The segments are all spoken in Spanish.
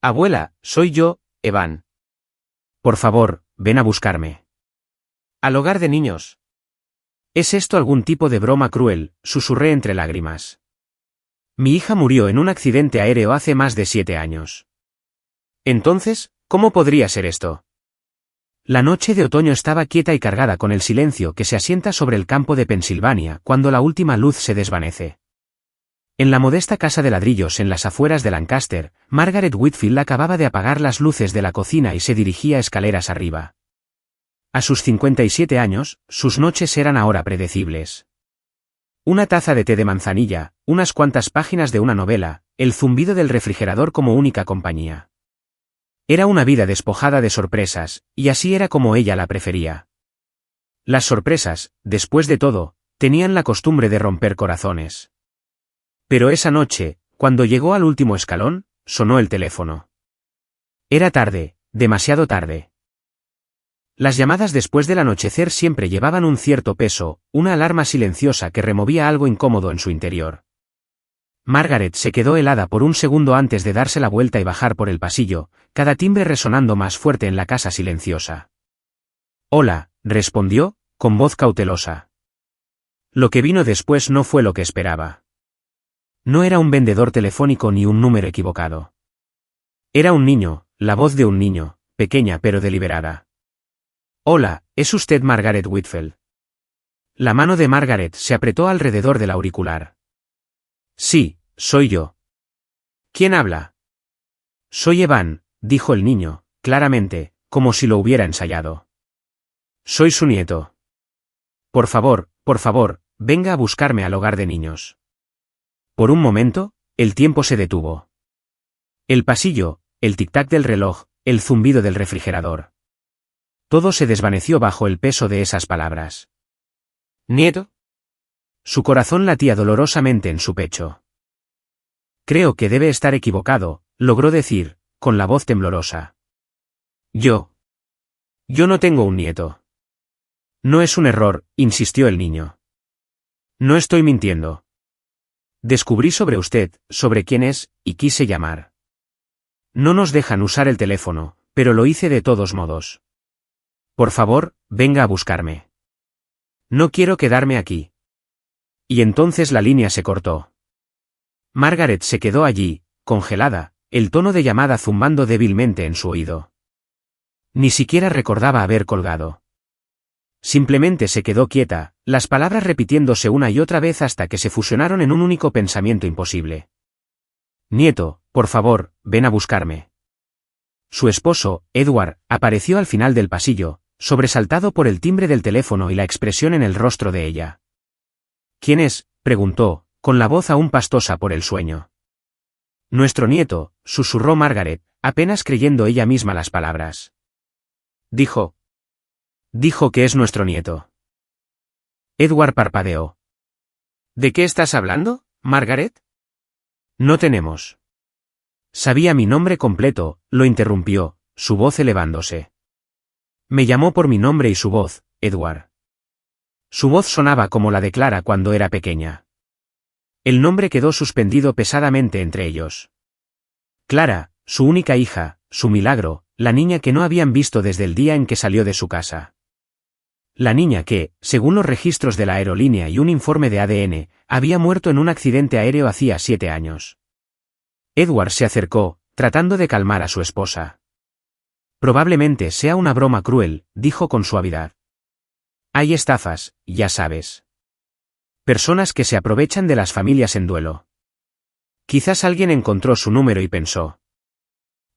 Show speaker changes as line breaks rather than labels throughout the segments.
Abuela, soy yo, Evan.
Por favor, ven a buscarme.
Al hogar de niños.
¿Es esto algún tipo de broma cruel?, susurré entre lágrimas. Mi hija murió en un accidente aéreo hace más de 7 años.
Entonces, ¿cómo podría ser esto?
La noche de otoño estaba quieta y cargada con el silencio que se asienta sobre el campo de Pensilvania cuando la última luz se desvanece. En la modesta casa de ladrillos en las afueras de Lancaster, Margaret Whitfield acababa de apagar las luces de la cocina y se dirigía escaleras arriba. A sus 57 años, sus noches eran ahora predecibles. Una taza de té de manzanilla, unas cuantas páginas de una novela, el zumbido del refrigerador como única compañía. Era una vida despojada de sorpresas, y así era como ella la prefería. Las sorpresas, después de todo, tenían la costumbre de romper corazones. Pero esa noche, cuando llegó al último escalón, sonó el teléfono. Era tarde, demasiado tarde. Las llamadas después del anochecer siempre llevaban un cierto peso, una alarma silenciosa que removía algo incómodo en su interior. Margaret se quedó helada por un segundo antes de darse la vuelta y bajar por el pasillo, cada timbre resonando más fuerte en la casa silenciosa. «Hola», respondió, con voz cautelosa. Lo que vino después no fue lo que esperaba. No era un vendedor telefónico ni un número equivocado. Era un niño, la voz de un niño, pequeña pero deliberada. «Hola, ¿es usted Margaret Whitfield?» La mano de Margaret se apretó alrededor del auricular. «Sí, soy yo». «¿Quién habla?» «Soy Evan», dijo el niño, claramente, como si lo hubiera ensayado. «Soy su nieto. Por favor, venga a buscarme al hogar de niños». Por un momento, el tiempo se detuvo. El pasillo, el tic-tac del reloj, el zumbido del refrigerador. Todo se desvaneció bajo el peso de esas palabras.
¿Nieto?
Su corazón latía dolorosamente en su pecho. «Creo que debe estar equivocado», logró decir, con la voz temblorosa. Yo no tengo un nieto». «No es un error», insistió el niño. «No estoy mintiendo. Descubrí sobre usted, sobre quién es, y quise llamar. No nos dejan usar el teléfono, pero lo hice de todos modos. Por favor, venga a buscarme. No quiero quedarme aquí». Y entonces la línea se cortó. Margaret se quedó allí, congelada, el tono de llamada zumbando débilmente en su oído. Ni siquiera recordaba haber colgado. Simplemente se quedó quieta, las palabras repitiéndose una y otra vez hasta que se fusionaron en un único pensamiento imposible. «Nieto, por favor, ven a buscarme». Su esposo, Edward, apareció al final del pasillo, sobresaltado por el timbre del teléfono y la expresión en el rostro de ella. «¿Quién es?», preguntó, con la voz aún pastosa por el sueño. «Nuestro nieto», susurró Margaret, apenas creyendo ella misma las palabras. Dijo que es nuestro nieto». Edward parpadeó.
¿De qué estás hablando, Margaret?
«No tenemos». Sabía mi nombre completo, lo interrumpió, su voz elevándose. Me llamó por mi nombre y su voz, Edward. Su voz sonaba como la de Clara cuando era pequeña. El nombre quedó suspendido pesadamente entre ellos. Clara, su única hija, su milagro, la niña que no habían visto desde el día en que salió de su casa. La niña que, según los registros de la aerolínea y un informe de ADN, había muerto en un accidente aéreo hacía 7 años. Edward se acercó, tratando de calmar a su esposa. «Probablemente sea una broma cruel», dijo con suavidad. «Hay estafas, ya sabes. Personas que se aprovechan de las familias en duelo. Quizás alguien encontró su número y pensó».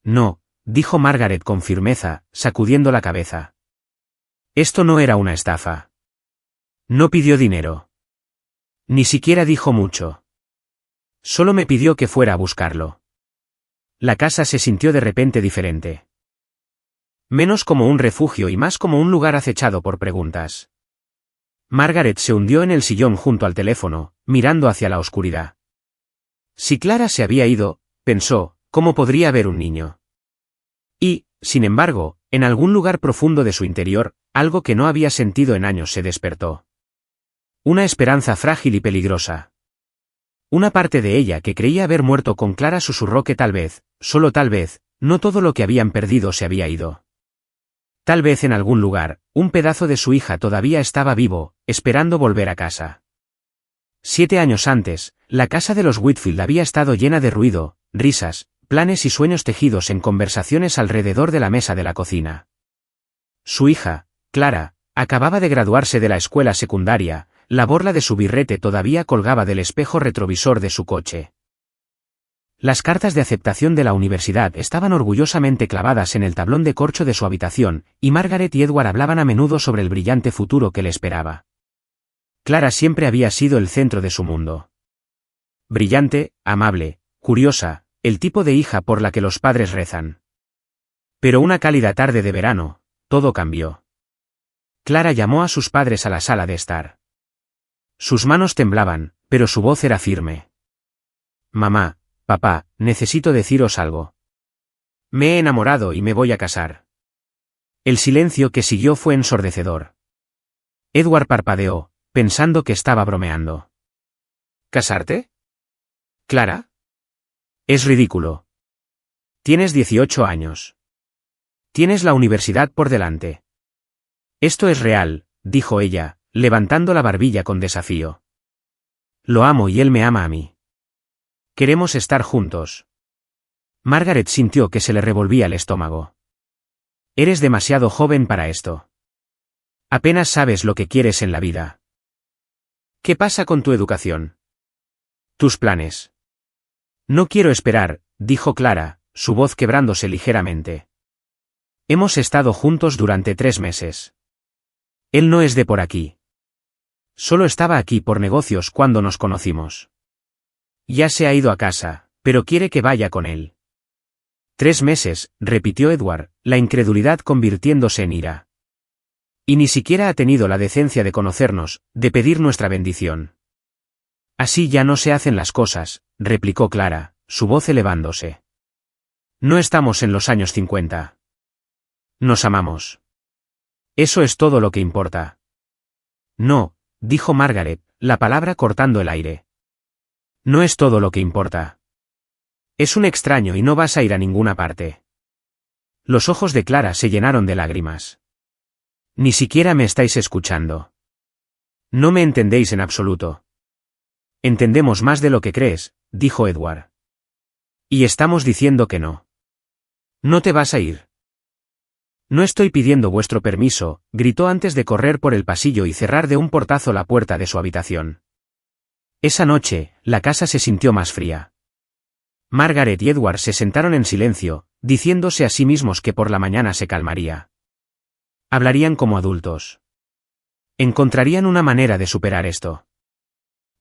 «No», dijo Margaret con firmeza, sacudiendo la cabeza. «Esto no era una estafa. No pidió dinero. Ni siquiera dijo mucho. Solo me pidió que fuera a buscarlo». La casa se sintió de repente diferente. Menos como un refugio y más como un lugar acechado por preguntas. Margaret se hundió en el sillón junto al teléfono, mirando hacia la oscuridad. Si Clara se había ido, pensó, ¿cómo podría haber un niño? Y, sin embargo, en algún lugar profundo de su interior, algo que no había sentido en años se despertó. Una esperanza frágil y peligrosa. Una parte de ella que creía haber muerto con Clara susurró que tal vez, solo tal vez, No todo lo que habían perdido se había ido. Tal vez en algún lugar, un pedazo de su hija todavía estaba vivo, esperando volver a casa. 7 años antes, la casa de los Whitfield había estado llena de ruido, risas, planes y sueños tejidos en conversaciones alrededor de la mesa de la cocina. Su hija, Clara, acababa de graduarse de la escuela secundaria, la borla de su birrete todavía colgaba del espejo retrovisor de su coche. Las cartas de aceptación de la universidad estaban orgullosamente clavadas en el tablón de corcho de su habitación, y Margaret y Edward hablaban a menudo sobre el brillante futuro que le esperaba. Clara siempre había sido el centro de su mundo. Brillante, amable, curiosa, el tipo de hija por la que los padres rezan. Pero una cálida tarde de verano, todo cambió. Clara llamó a sus padres a la sala de estar. Sus manos temblaban, pero su voz era firme. Mamá, papá, necesito deciros algo. Me he enamorado y me voy a casar. El silencio que siguió fue ensordecedor. Edward parpadeó, pensando que estaba bromeando. ¿Casarte? ¿Clara? Es ridículo. Tienes 18 años. Tienes la universidad por delante. Esto es real, dijo ella, levantando la barbilla con desafío. Lo amo y él me ama a mí. Queremos estar juntos. Margaret sintió que se le revolvía el estómago. Eres demasiado joven para esto. Apenas sabes lo que quieres en la vida. ¿Qué pasa con tu educación? Tus planes. No quiero esperar, dijo Clara, su voz quebrándose ligeramente. Hemos estado juntos durante 3 meses. Él no es de por aquí. Solo estaba aquí por negocios cuando nos conocimos. Ya se ha ido a casa, pero quiere que vaya con él. 3 meses, repitió Edward, la incredulidad convirtiéndose en ira. Y ni siquiera ha tenido la decencia de conocernos, de pedir nuestra bendición. Así ya no se hacen las cosas, replicó Clara, su voz elevándose. No estamos en los años 50. Nos amamos. Eso es todo lo que importa. No, dijo Margaret, la palabra cortando el aire. No es todo lo que importa. Es un extraño y no vas a ir a ninguna parte. Los ojos de Clara se llenaron de lágrimas. Ni siquiera me estáis escuchando. No me entendéis en absoluto. Entendemos más de lo que crees, dijo Edward. Y estamos diciendo que no. No te vas a ir. No estoy pidiendo vuestro permiso, gritó antes de correr por el pasillo y cerrar de un portazo la puerta de su habitación. Esa noche, la casa se sintió más fría. Margaret y Edward se sentaron en silencio, diciéndose a sí mismos que por la mañana se calmaría. Hablarían como adultos. Encontrarían una manera de superar esto.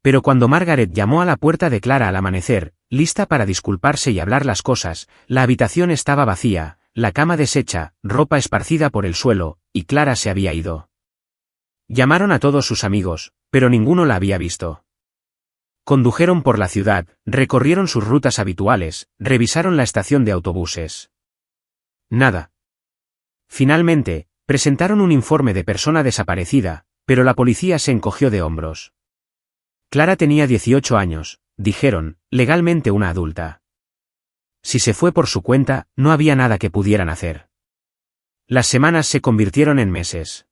Pero cuando Margaret llamó a la puerta de Clara al amanecer, lista para disculparse y hablar las cosas, la habitación estaba vacía, la cama deshecha, ropa esparcida por el suelo, y Clara se había ido. Llamaron a todos sus amigos, pero ninguno la había visto. Condujeron por la ciudad, recorrieron sus rutas habituales, revisaron la estación de autobuses. Nada. Finalmente, presentaron un informe de persona desaparecida, pero la policía se encogió de hombros. Clara tenía 18 años, dijeron, legalmente una adulta. Si se fue por su cuenta, no había nada que pudieran hacer. Las semanas se convirtieron en meses.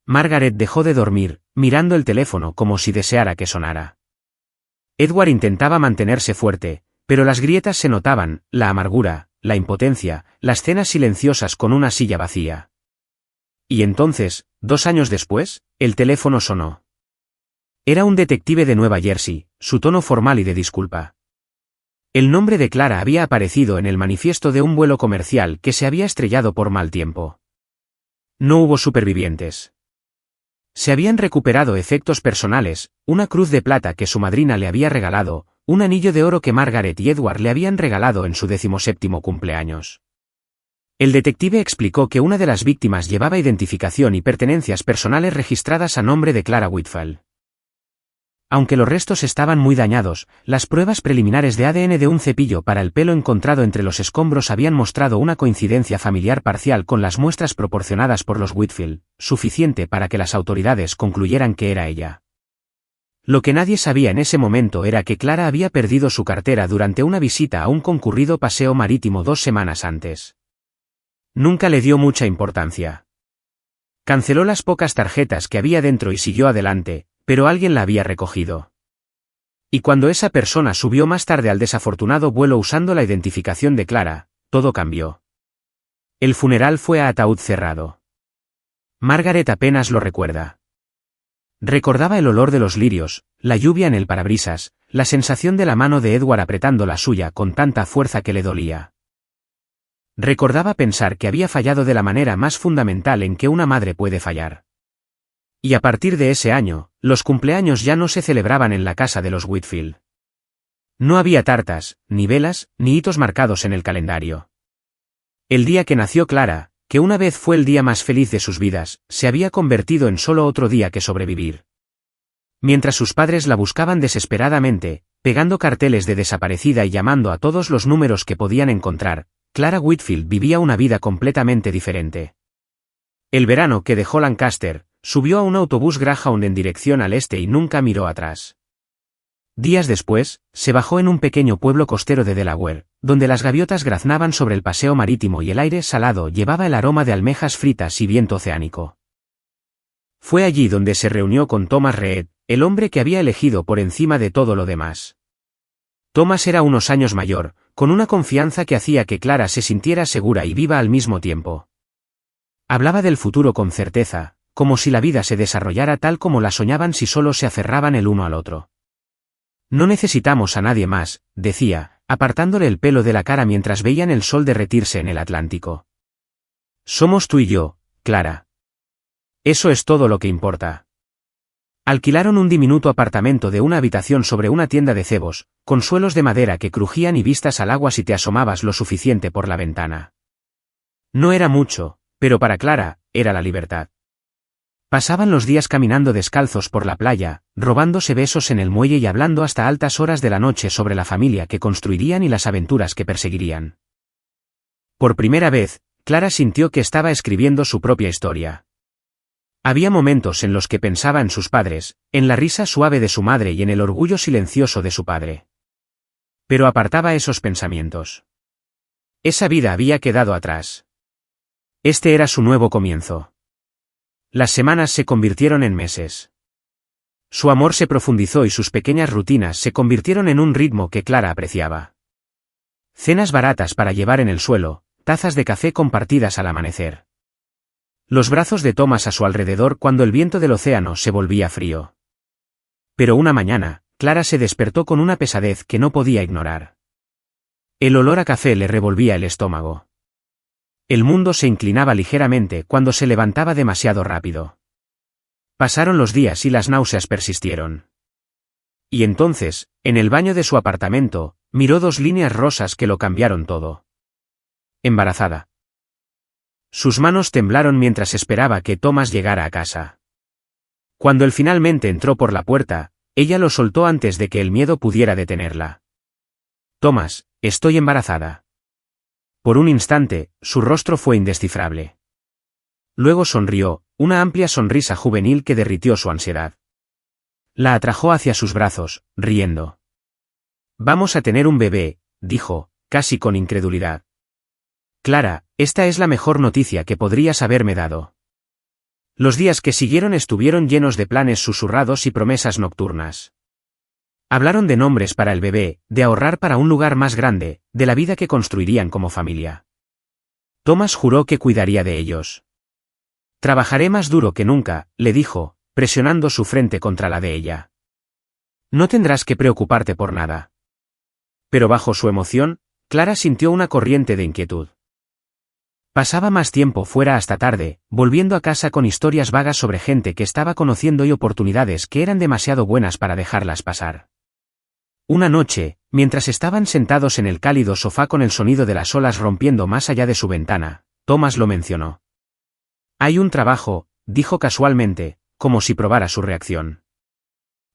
Margaret dejó de dormir, mirando el teléfono como si deseara que sonara. Edward intentaba mantenerse fuerte, pero las grietas se notaban, la amargura, la impotencia, las cenas silenciosas con una silla vacía. Y entonces, 2 años después, el teléfono sonó. Era un detective de Nueva Jersey, su tono formal y de disculpa. El nombre de Clara había aparecido en el manifiesto de un vuelo comercial que se había estrellado por mal tiempo. No hubo supervivientes. Se habían recuperado efectos personales, una cruz de plata que su madrina le había regalado, un anillo de oro que Margaret y Edward le habían regalado en su 17º cumpleaños. El detective explicó que una de las víctimas llevaba identificación y pertenencias personales registradas a nombre de Clara Whitfield. Aunque los restos estaban muy dañados, las pruebas preliminares de ADN de un cepillo para el pelo encontrado entre los escombros habían mostrado una coincidencia familiar parcial con las muestras proporcionadas por los Whitfield, suficiente para que las autoridades concluyeran que era ella. Lo que nadie sabía en ese momento era que Clara había perdido su cartera durante una visita a un concurrido paseo marítimo 2 semanas antes. Nunca le dio mucha importancia. Canceló las pocas tarjetas que había dentro y siguió adelante, pero alguien la había recogido. Y cuando esa persona subió más tarde al desafortunado vuelo usando la identificación de Clara, todo cambió. El funeral fue a ataúd cerrado. Margaret apenas lo recuerda. Recordaba el olor de los lirios, la lluvia en el parabrisas, la sensación de la mano de Edward apretando la suya con tanta fuerza que le dolía. Recordaba pensar que había fallado de la manera más fundamental en que una madre puede fallar. Y a partir de ese año, los cumpleaños ya no se celebraban en la casa de los Whitfield. No había tartas, ni velas, ni hitos marcados en el calendario. El día que nació Clara, que una vez fue el día más feliz de sus vidas, se había convertido en solo otro día que sobrevivir. Mientras sus padres la buscaban desesperadamente, pegando carteles de desaparecida y llamando a todos los números que podían encontrar, Clara Whitfield vivía una vida completamente diferente. El verano que dejó Lancaster, subió a un autobús Greyhound en dirección al este y nunca miró atrás. Días después, se bajó en un pequeño pueblo costero de Delaware, donde las gaviotas graznaban sobre el paseo marítimo y el aire salado llevaba el aroma de almejas fritas y viento oceánico. Fue allí donde se reunió con Thomas Reed, el hombre que había elegido por encima de todo lo demás. Thomas era unos años mayor, con una confianza que hacía que Clara se sintiera segura y viva al mismo tiempo. Hablaba del futuro con certeza, como si la vida se desarrollara tal como la soñaban si solo se aferraban el uno al otro. No necesitamos a nadie más, decía, apartándole el pelo de la cara mientras veían el sol derretirse en el Atlántico. Somos tú y yo, Clara. Eso es todo lo que importa. Alquilaron un diminuto apartamento de una habitación sobre una tienda de cebos, con suelos de madera que crujían y vistas al agua si te asomabas lo suficiente por la ventana. No era mucho, pero para Clara, era la libertad. Pasaban los días caminando descalzos por la playa, robándose besos en el muelle y hablando hasta altas horas de la noche sobre la familia que construirían y las aventuras que perseguirían. Por primera vez, Clara sintió que estaba escribiendo su propia historia. Había momentos en los que pensaba en sus padres, en la risa suave de su madre y en el orgullo silencioso de su padre. Pero apartaba esos pensamientos. Esa vida había quedado atrás. Este era su nuevo comienzo. Las semanas se convirtieron en meses. Su amor se profundizó y sus pequeñas rutinas se convirtieron en un ritmo que Clara apreciaba. Cenas baratas para llevar en el suelo, tazas de café compartidas al amanecer. Los brazos de Thomas a su alrededor cuando el viento del océano se volvía frío. Pero una mañana, Clara se despertó con una pesadez que no podía ignorar. El olor a café le revolvía el estómago. El mundo se inclinaba ligeramente cuando se levantaba demasiado rápido. Pasaron los días y las náuseas persistieron. Y entonces, en el baño de su apartamento, miró 2 líneas rosas que lo cambiaron todo. Embarazada. Sus manos temblaron mientras esperaba que Thomas llegara a casa. Cuando él finalmente entró por la puerta, ella lo soltó antes de que el miedo pudiera detenerla. Thomas, estoy embarazada. Por un instante, su rostro fue indescifrable. Luego sonrió, una amplia sonrisa juvenil que derritió su ansiedad. La atrajo hacia sus brazos, riendo. Vamos a tener un bebé, dijo, casi con incredulidad. Clara, esta es la mejor noticia que podrías haberme dado. Los días que siguieron estuvieron llenos de planes susurrados y promesas nocturnas. Hablaron de nombres para el bebé, de ahorrar para un lugar más grande, de la vida que construirían como familia. Thomas juró que cuidaría de ellos. Trabajaré más duro que nunca, le dijo, presionando su frente contra la de ella. No tendrás que preocuparte por nada. Pero bajo su emoción, Clara sintió una corriente de inquietud. Pasaba más tiempo fuera hasta tarde, volviendo a casa con historias vagas sobre gente que estaba conociendo y oportunidades que eran demasiado buenas para dejarlas pasar. Una noche, mientras estaban sentados en el cálido sofá con el sonido de las olas rompiendo más allá de su ventana, Thomas lo mencionó. Hay un trabajo, dijo casualmente, como si probara su reacción.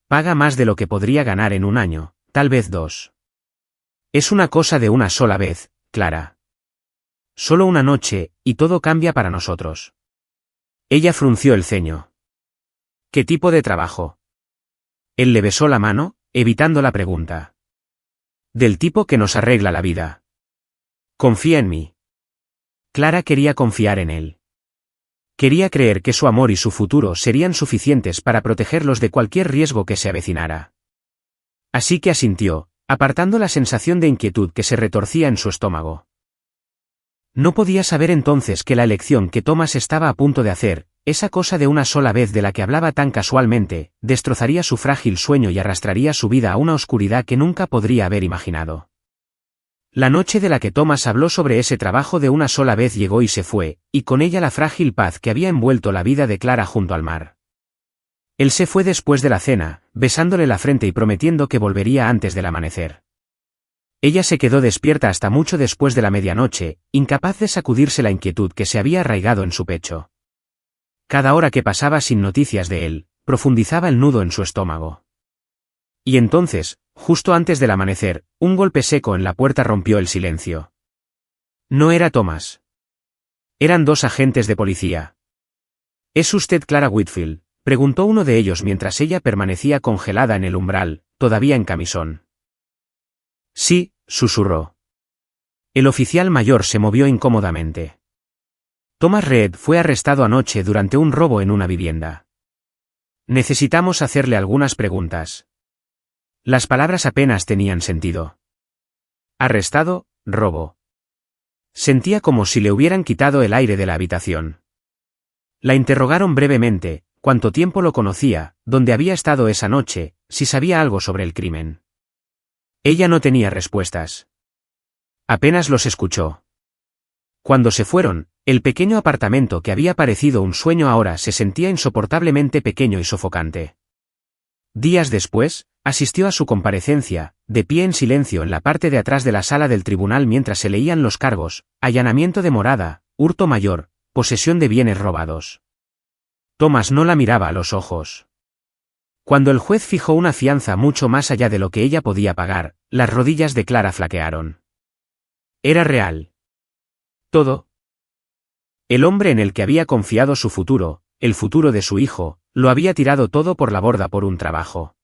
Paga más de lo que podría ganar en un año, tal vez 2. Es una cosa de una sola vez, Clara. Solo una noche, y todo cambia para nosotros. Ella frunció el ceño. ¿Qué tipo de trabajo? Él le besó la mano, evitando la pregunta. Del tipo que nos arregla la vida. Confía en mí. Clara quería confiar en él. Quería creer que su amor y su futuro serían suficientes para protegerlos de cualquier riesgo que se avecinara. Así que asintió, apartando la sensación de inquietud que se retorcía en su estómago. No podía saber entonces que la elección que Thomas estaba a punto de hacer, esa cosa de una sola vez de la que hablaba tan casualmente, destrozaría su frágil sueño y arrastraría su vida a una oscuridad que nunca podría haber imaginado. La noche de la que Thomas habló sobre ese trabajo de una sola vez llegó y se fue, y con ella la frágil paz que había envuelto la vida de Clara junto al mar. Él se fue después de la cena, besándole la frente y prometiendo que volvería antes del amanecer. Ella se quedó despierta hasta mucho después de la medianoche, incapaz de sacudirse la inquietud que se había arraigado en su pecho. Cada hora que pasaba sin noticias de él, profundizaba el nudo en su estómago. Y entonces, justo antes del amanecer, un golpe seco en la puerta rompió el silencio. No era Thomas. Eran dos agentes de policía. ¿Es usted Clara Whitfield?, preguntó uno de ellos mientras ella permanecía congelada en el umbral, todavía en camisón. Sí, susurró. El oficial mayor se movió incómodamente. Thomas Reed fue arrestado anoche durante un robo en una vivienda. Necesitamos hacerle algunas preguntas. Las palabras apenas tenían sentido. Arrestado, robo. Sentía como si le hubieran quitado el aire de la habitación. La interrogaron brevemente, cuánto tiempo lo conocía, dónde había estado esa noche, si sabía algo sobre el crimen. Ella no tenía respuestas. Apenas los escuchó. Cuando se fueron, el pequeño apartamento que había parecido un sueño ahora se sentía insoportablemente pequeño y sofocante. Días después, asistió a su comparecencia, de pie en silencio en la parte de atrás de la sala del tribunal mientras se leían los cargos: allanamiento de morada, hurto mayor, posesión de bienes robados. Thomas no la miraba a los ojos. Cuando el juez fijó una fianza mucho más allá de lo que ella podía pagar, las rodillas de Clara flaquearon. Era real. Todo. El hombre en el que había confiado su futuro, el futuro de su hijo, lo había tirado todo por la borda por un trabajo.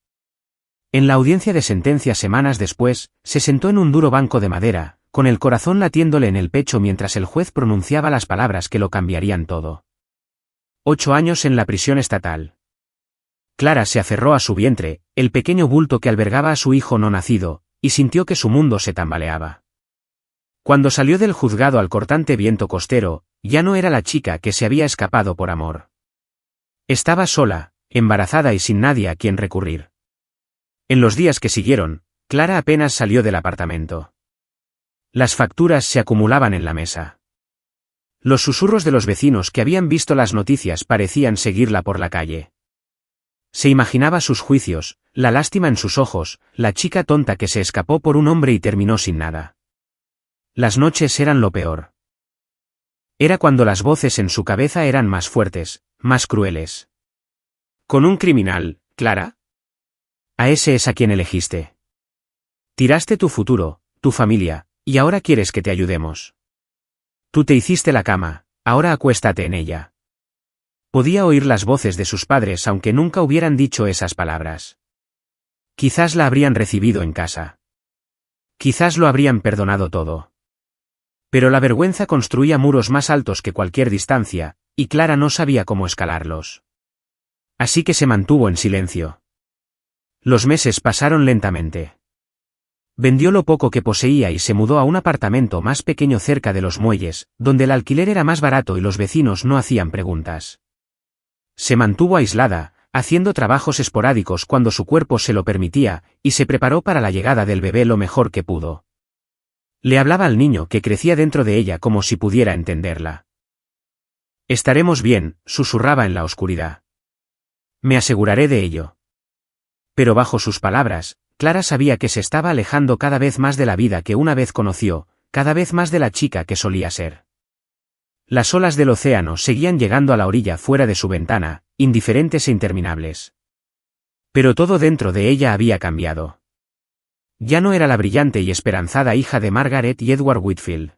En la audiencia de sentencia semanas después, se sentó en un duro banco de madera, con el corazón latiéndole en el pecho mientras el juez pronunciaba las palabras que lo cambiarían todo. 8 años en la prisión estatal. Clara se aferró a su vientre, el pequeño bulto que albergaba a su hijo no nacido, y sintió que su mundo se tambaleaba. Cuando salió del juzgado al cortante viento costero, ya no era la chica que se había escapado por amor. Estaba sola, embarazada y sin nadie a quien recurrir. En los días que siguieron, Clara apenas salió del apartamento. Las facturas se acumulaban en la mesa. Los susurros de los vecinos que habían visto las noticias parecían seguirla por la calle. Se imaginaba sus juicios, la lástima en sus ojos, la chica tonta que se escapó por un hombre y terminó sin nada. Las noches eran lo peor. Era cuando las voces en su cabeza eran más fuertes, más crueles. ¿Con un criminal, Clara? A ese es a quien elegiste. Tiraste tu futuro, tu familia, y ahora quieres que te ayudemos. Tú te hiciste la cama, ahora acuéstate en ella. Podía oír las voces de sus padres aunque nunca hubieran dicho esas palabras. Quizás la habrían recibido en casa. Quizás lo habrían perdonado todo. Pero la vergüenza construía muros más altos que cualquier distancia, y Clara no sabía cómo escalarlos. Así que se mantuvo en silencio. Los meses pasaron lentamente. Vendió lo poco que poseía y se mudó a un apartamento más pequeño cerca de los muelles, donde el alquiler era más barato y los vecinos no hacían preguntas. Se mantuvo aislada, haciendo trabajos esporádicos cuando su cuerpo se lo permitía, y se preparó para la llegada del bebé lo mejor que pudo. Le hablaba al niño que crecía dentro de ella como si pudiera entenderla. Estaremos bien, susurraba en la oscuridad. Me aseguraré de ello. Pero bajo sus palabras, Clara sabía que se estaba alejando cada vez más de la vida que una vez conoció, cada vez más de la chica que solía ser. Las olas del océano seguían llegando a la orilla fuera de su ventana, indiferentes e interminables. Pero todo dentro de ella había cambiado. Ya no era la brillante y esperanzada hija de Margaret y Edward Whitfield.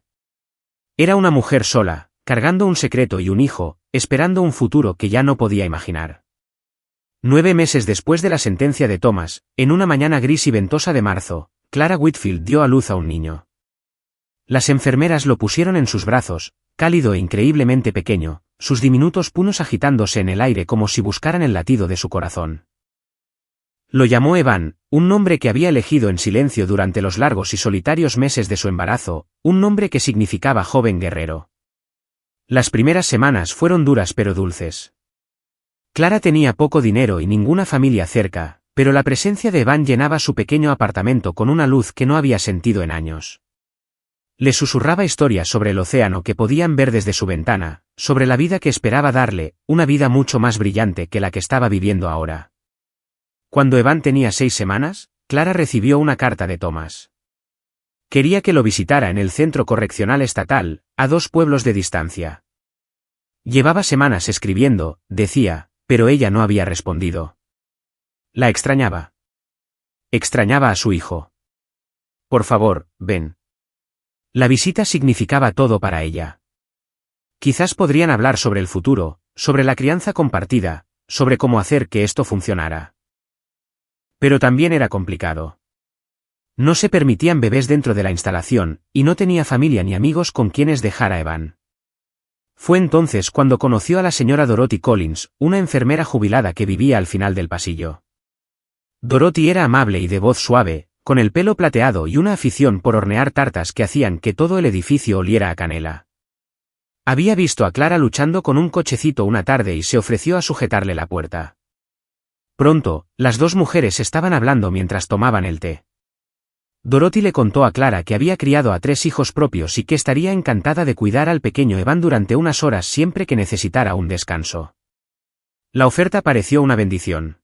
Era una mujer sola, cargando un secreto y un hijo, esperando un futuro que ya no podía imaginar. 9 meses después de la sentencia de Thomas, en una mañana gris y ventosa de marzo, Clara Whitfield dio a luz a un niño. Las enfermeras lo pusieron en sus brazos, cálido e increíblemente pequeño, sus diminutos puños agitándose en el aire como si buscaran el latido de su corazón. Lo llamó Evan, un nombre que había elegido en silencio durante los largos y solitarios meses de su embarazo, un nombre que significaba joven guerrero. Las primeras semanas fueron duras pero dulces. Clara tenía poco dinero y ninguna familia cerca, pero la presencia de Evan llenaba su pequeño apartamento con una luz que no había sentido en años. Le susurraba historias sobre el océano que podían ver desde su ventana, sobre la vida que esperaba darle, una vida mucho más brillante que la que estaba viviendo ahora. Cuando Evan tenía 6 semanas, Clara recibió una carta de Thomas. Quería que lo visitara en el centro correccional estatal, a 2 pueblos de distancia. Llevaba semanas escribiendo, decía, pero ella no había respondido. La extrañaba. Extrañaba a su hijo. Por favor, ven. La visita significaba todo para ella. Quizás podrían hablar sobre el futuro, sobre la crianza compartida, sobre cómo hacer que esto funcionara. Pero también era complicado. No se permitían bebés dentro de la instalación, y no tenía familia ni amigos con quienes dejar a Evan. Fue entonces cuando conoció a la señora Dorothy Collins, una enfermera jubilada que vivía al final del pasillo. Dorothy era amable y de voz suave, con el pelo plateado y una afición por hornear tartas que hacían que todo el edificio oliera a canela. Había visto a Clara luchando con un cochecito una tarde y se ofreció a sujetarle la puerta. Pronto, las 2 mujeres estaban hablando mientras tomaban el té. Dorothy le contó a Clara que había criado a 3 hijos propios y que estaría encantada de cuidar al pequeño Evan durante unas horas siempre que necesitara un descanso. La oferta pareció una bendición.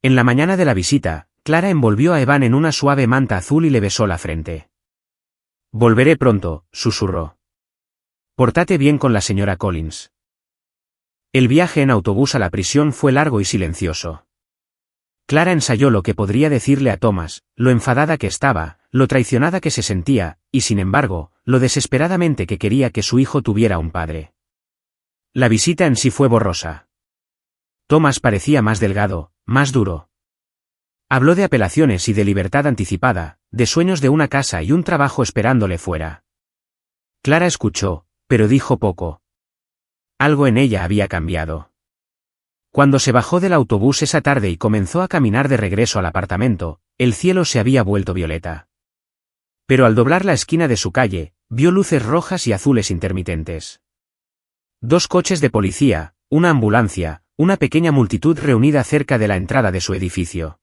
En la mañana de la visita, Clara envolvió a Evan en una suave manta azul y le besó la frente. «Volveré pronto», susurró. «Pórtate bien con la señora Collins». El viaje en autobús a la prisión fue largo y silencioso. Clara ensayó lo que podría decirle a Thomas, lo enfadada que estaba, lo traicionada que se sentía, y sin embargo, lo desesperadamente que quería que su hijo tuviera un padre. La visita en sí fue borrosa. Thomas parecía más delgado, más duro. Habló de apelaciones y de libertad anticipada, de sueños de una casa y un trabajo esperándole fuera. Clara escuchó, pero dijo poco. Algo en ella había cambiado. Cuando se bajó del autobús esa tarde y comenzó a caminar de regreso al apartamento, el cielo se había vuelto violeta. Pero al doblar la esquina de su calle, vio luces rojas y azules intermitentes. 2 coches de policía, una ambulancia, una pequeña multitud reunida cerca de la entrada de su edificio.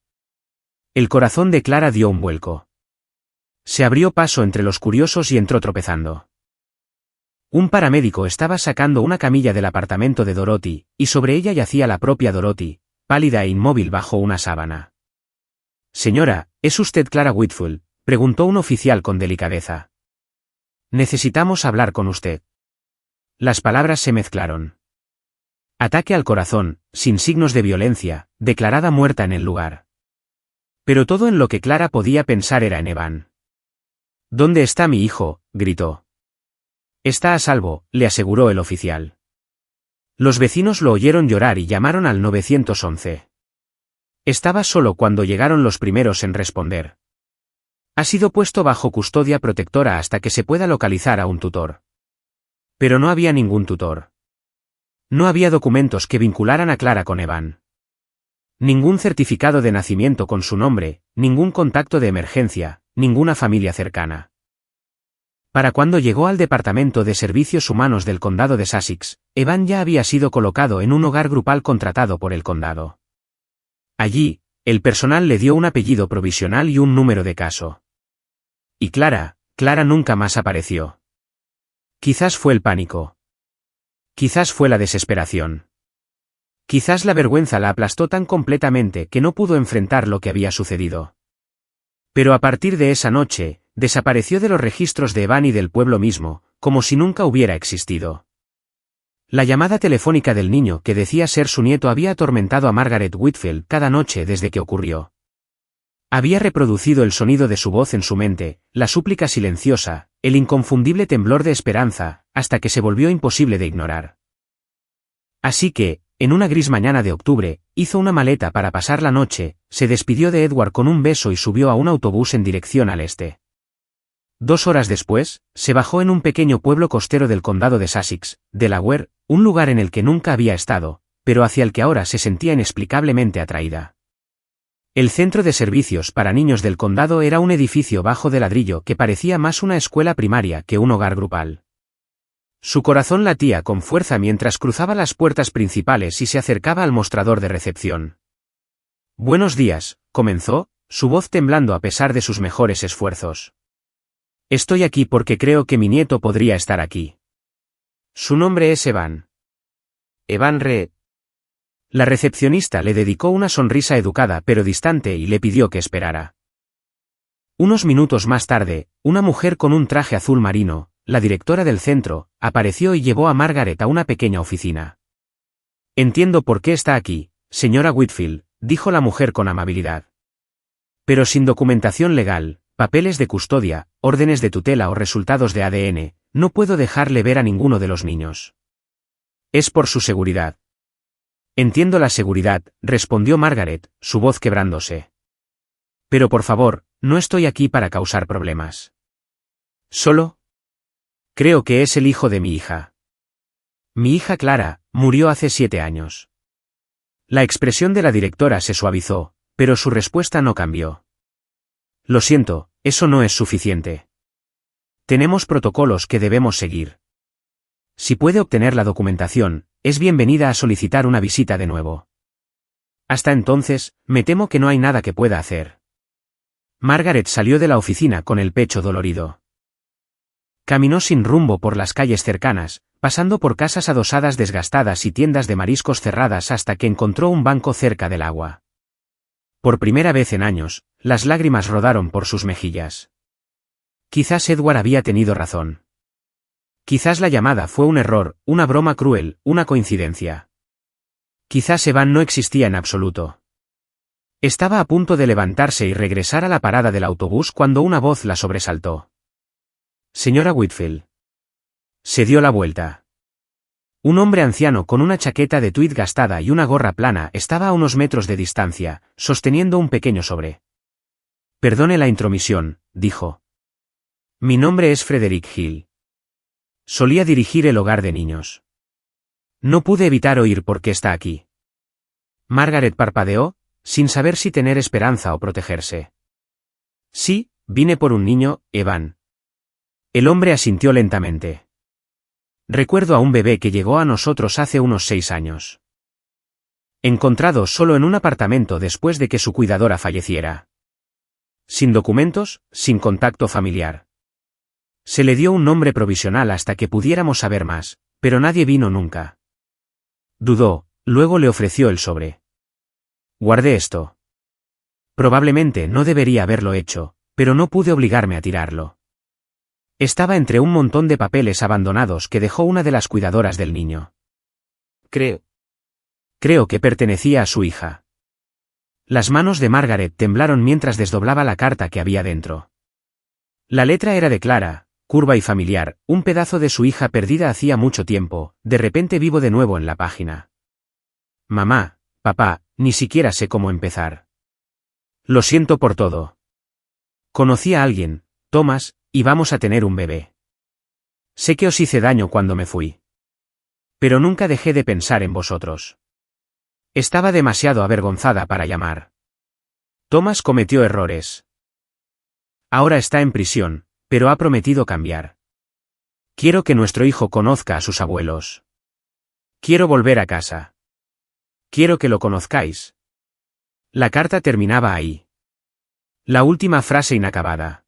El corazón de Clara dio un vuelco. Se abrió paso entre los curiosos y entró tropezando. Un paramédico estaba sacando una camilla del apartamento de Dorothy, y sobre ella yacía la propia Dorothy, pálida e inmóvil bajo una sábana. «Señora, ¿es usted Clara Whitfield?», preguntó un oficial con delicadeza. «Necesitamos hablar con usted». Las palabras se mezclaron. Ataque al corazón, sin signos de violencia, declarada muerta en el lugar. Pero todo en lo que Clara podía pensar era en Evan. «¿Dónde está mi hijo?», gritó. «Está a salvo», le aseguró el oficial. Los vecinos lo oyeron llorar y llamaron al 911. Estaba solo cuando llegaron los primeros en responder. Ha sido puesto bajo custodia protectora hasta que se pueda localizar a un tutor. Pero no había ningún tutor. No había documentos que vincularan a Clara con Evan. Ningún certificado de nacimiento con su nombre, ningún contacto de emergencia, ninguna familia cercana. Para cuando llegó al Departamento de Servicios Humanos del Condado de Sussex, Evan ya había sido colocado en un hogar grupal contratado por el condado. Allí, el personal le dio un apellido provisional y un número de caso. Y Clara nunca más apareció. Quizás fue el pánico. Quizás fue la desesperación. Quizás la vergüenza la aplastó tan completamente que no pudo enfrentar lo que había sucedido. Pero a partir de esa noche, desapareció de los registros de Evan y del pueblo mismo, como si nunca hubiera existido. La llamada telefónica del niño que decía ser su nieto había atormentado a Margaret Whitfield cada noche desde que ocurrió. Había reproducido el sonido de su voz en su mente, la súplica silenciosa, el inconfundible temblor de esperanza, hasta que se volvió imposible de ignorar. Así que, en una gris mañana de octubre, hizo una maleta para pasar la noche, se despidió de Edward con un beso y subió a un autobús en dirección al este. 2 horas después, se bajó en un pequeño pueblo costero del condado de Sussex, Delaware, un lugar en el que nunca había estado, pero hacia el que ahora se sentía inexplicablemente atraída. El centro de servicios para niños del condado era un edificio bajo de ladrillo que parecía más una escuela primaria que un hogar grupal. Su corazón latía con fuerza mientras cruzaba las puertas principales y se acercaba al mostrador de recepción. «Buenos días», comenzó, su voz temblando a pesar de sus mejores esfuerzos. «Estoy aquí porque creo que mi nieto podría estar aquí. Su nombre es Evan. Evan Reed». La recepcionista le dedicó una sonrisa educada pero distante y le pidió que esperara. Unos minutos más tarde, una mujer con un traje azul marino, la directora del centro, apareció y llevó a Margaret a una pequeña oficina. «Entiendo por qué está aquí, señora Whitfield», dijo la mujer con amabilidad. «Pero sin documentación legal, papeles de custodia, órdenes de tutela o resultados de ADN, no puedo dejarle ver a ninguno de los niños». «Es por su seguridad». «Entiendo la seguridad», respondió Margaret, su voz quebrándose. «Pero por favor, no estoy aquí para causar problemas. Solo creo que es el hijo de mi hija. Mi hija Clara murió hace 7 años». La expresión de la directora se suavizó, pero su respuesta no cambió. «Lo siento, eso no es suficiente. Tenemos protocolos que debemos seguir. Si puede obtener la documentación, es bienvenida a solicitar una visita de nuevo. Hasta entonces, me temo que no hay nada que pueda hacer». Margaret salió de la oficina con el pecho dolorido. Caminó sin rumbo por las calles cercanas, pasando por casas adosadas desgastadas y tiendas de mariscos cerradas hasta que encontró un banco cerca del agua. Por primera vez en años, las lágrimas rodaron por sus mejillas. Quizás Edward había tenido razón. Quizás la llamada fue un error, una broma cruel, una coincidencia. Quizás Evan no existía en absoluto. Estaba a punto de levantarse y regresar a la parada del autobús cuando una voz la sobresaltó. «Señora Whitfield». Se dio la vuelta. Un hombre anciano con una chaqueta de tweed gastada y una gorra plana estaba a unos metros de distancia, sosteniendo un pequeño sobre. «Perdone la intromisión», dijo. «Mi nombre es Frederick Hill. Solía dirigir el hogar de niños. No pude evitar oír por qué está aquí». Margaret parpadeó, sin saber si tener esperanza o protegerse. «Sí, vine por un niño, Evan». El hombre asintió lentamente. «Recuerdo a un bebé que llegó a nosotros hace unos 6 años. Encontrado solo en un apartamento después de que su cuidadora falleciera. Sin documentos, sin contacto familiar. Se le dio un nombre provisional hasta que pudiéramos saber más, pero nadie vino nunca». Dudó, luego le ofreció el sobre. «Guardé esto. Probablemente no debería haberlo hecho, pero no pude obligarme a tirarlo. Estaba entre un montón de papeles abandonados que dejó una de las cuidadoras del niño. Creo que pertenecía a su hija». Las manos de Margaret temblaron mientras desdoblaba la carta que había dentro. La letra era de Clara, curva y familiar, un pedazo de su hija perdida hacía mucho tiempo, de repente vivo de nuevo en la página. «Mamá, papá, ni siquiera sé cómo empezar. Lo siento por todo. Conocí a alguien, Thomas, y vamos a tener un bebé. Sé que os hice daño cuando me fui. Pero nunca dejé de pensar en vosotros. Estaba demasiado avergonzada para llamar. Thomas cometió errores. Ahora está en prisión, pero ha prometido cambiar. Quiero que nuestro hijo conozca a sus abuelos. Quiero volver a casa. Quiero que lo conozcáis». La carta terminaba ahí. La última frase inacabada.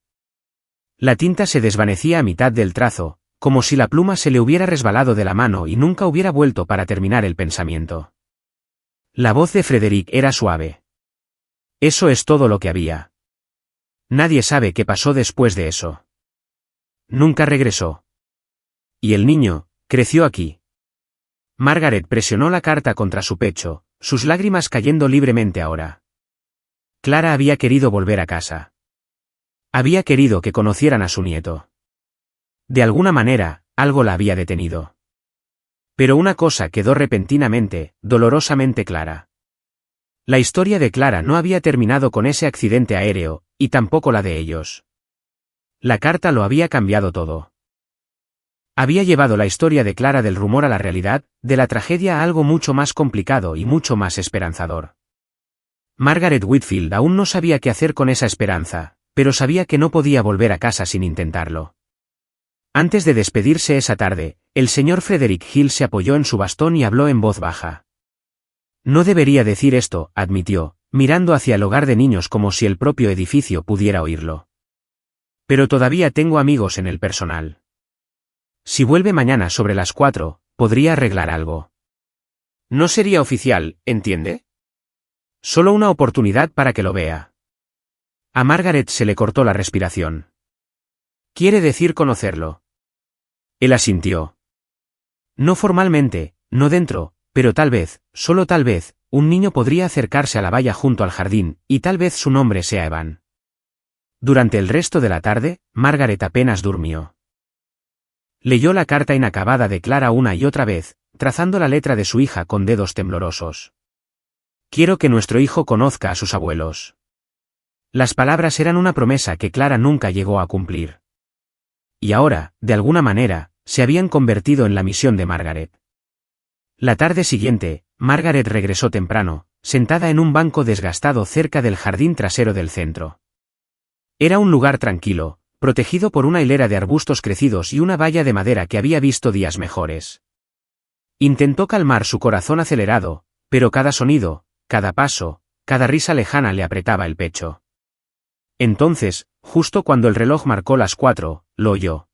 La tinta se desvanecía a mitad del trazo, como si la pluma se le hubiera resbalado de la mano y nunca hubiera vuelto para terminar el pensamiento. La voz de Frederick era suave. «Eso es todo lo que había. Nadie sabe qué pasó después de eso. Nunca regresó. Y el niño, creció aquí». Margaret presionó la carta contra su pecho, sus lágrimas cayendo libremente ahora. Clara había querido volver a casa. Había querido que conocieran a su nieto. De alguna manera, algo la había detenido. Pero una cosa quedó repentinamente, dolorosamente clara. La historia de Clara no había terminado con ese accidente aéreo, y tampoco la de ellos. La carta lo había cambiado todo. Había llevado la historia de Clara del rumor a la realidad, de la tragedia a algo mucho más complicado y mucho más esperanzador. Margaret Whitfield aún no sabía qué hacer con esa esperanza, pero sabía que no podía volver a casa sin intentarlo. Antes de despedirse esa tarde, el señor Frederick Hill se apoyó en su bastón y habló en voz baja. No debería decir esto, admitió, mirando hacia el hogar de niños como si el propio edificio pudiera oírlo. Pero todavía tengo amigos en el personal. Si vuelve mañana sobre las 4, podría arreglar algo. No sería oficial, ¿entiende? Solo una oportunidad para que lo vea. A Margaret se le cortó la respiración. ¿Quiere decir conocerlo? Él asintió. No formalmente, no dentro, pero tal vez, solo tal vez, un niño podría acercarse a la valla junto al jardín, y tal vez su nombre sea Evan. Durante el resto de la tarde, Margaret apenas durmió. Leyó la carta inacabada de Clara una y otra vez, trazando la letra de su hija con dedos temblorosos. Quiero que nuestro hijo conozca a sus abuelos. Las palabras eran una promesa que Clara nunca llegó a cumplir. Y ahora, de alguna manera, se habían convertido en la misión de Margaret. La tarde siguiente, Margaret regresó temprano, sentada en un banco desgastado cerca del jardín trasero del centro. Era un lugar tranquilo, protegido por una hilera de arbustos crecidos y una valla de madera que había visto días mejores. Intentó calmar su corazón acelerado, pero cada sonido, cada paso, cada risa lejana le apretaba el pecho. Entonces, justo cuando el reloj marcó las 4, lo oyó.